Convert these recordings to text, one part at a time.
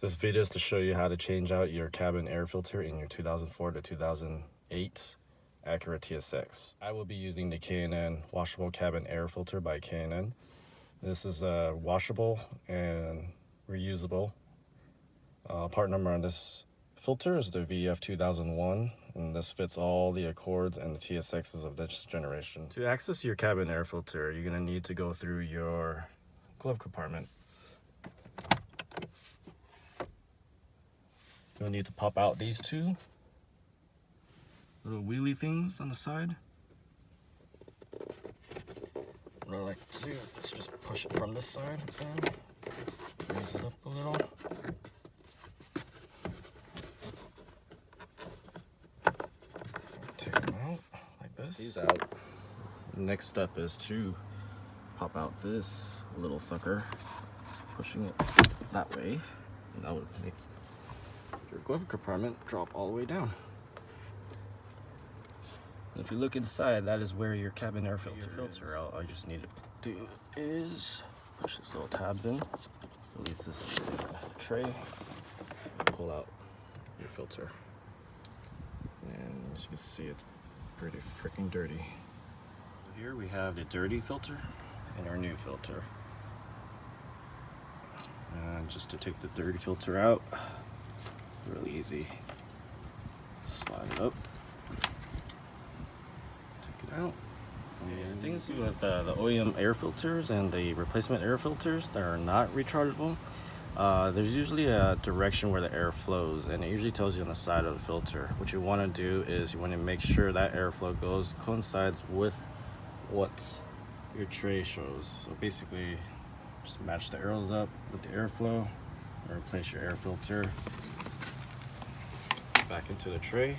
This video is to show you how to change out your cabin air filter in your 2004 to 2008 Acura TSX. I will be using the K&N Washable Cabin Air Filter by K&N. This is washable and reusable. Part number on this filter is the VF2001, and this fits all the Accords and the TSXs of this generation. To access your cabin air filter, you're going to need to go through your glove compartment. You'll need to pop out these two little wheelie things on the side. What I like to do is just push it from this side and raise it up a little. Take them out like this. These out. The next step is to pop out this little sucker, pushing it that way, and that would make your glove compartment drop all the way down. And if you look inside, that is where your cabin air filter out. All you just need to do is push these little tabs in, release this tray, pull out your filter. And as you can see, it's pretty freaking dirty. Here we have the dirty filter and our new filter. And just to take the dirty filter out, really easy. Slide it up, take it out. And things with the OEM air filters and the replacement air filters that are not rechargeable, there's usually a direction where the air flows, and it usually tells you on the side of the filter. What you want to do is you want to make sure that airflow coincides with what your tray shows. So basically, just match the arrows up with the airflow, and replace your air filter back into the tray.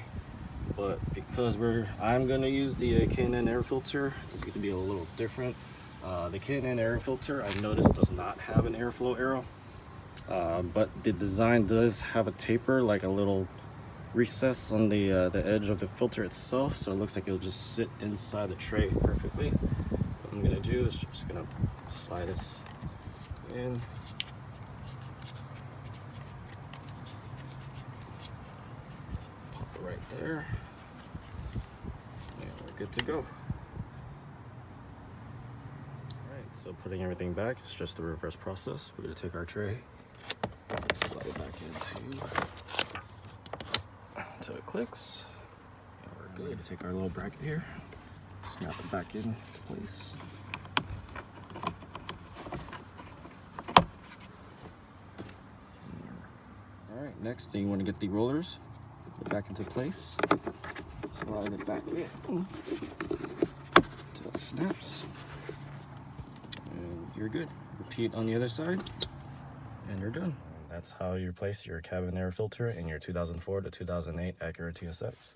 But because I'm going to use the K&N air filter, it's going to be a little different. The K&N air filter, I noticed, does not have an airflow arrow, but the design does have a taper, like a little recess on the edge of the filter itself, so it looks like it'll just sit inside the tray perfectly. What I'm going to do is just going to slide this in. Pop it right there. And we're good to go. Alright, so putting everything back, it's just the reverse process. We're going to take our tray, slide it back until it clicks. And we're good to take our little bracket here, snap it back into place. Alright, next thing you want to get the rollers, put it back into place, slide it back in until it snaps, and you're good. Repeat on the other side, and you're done. That's how you replace your cabin air filter in your 2004 to 2008 Acura TSX.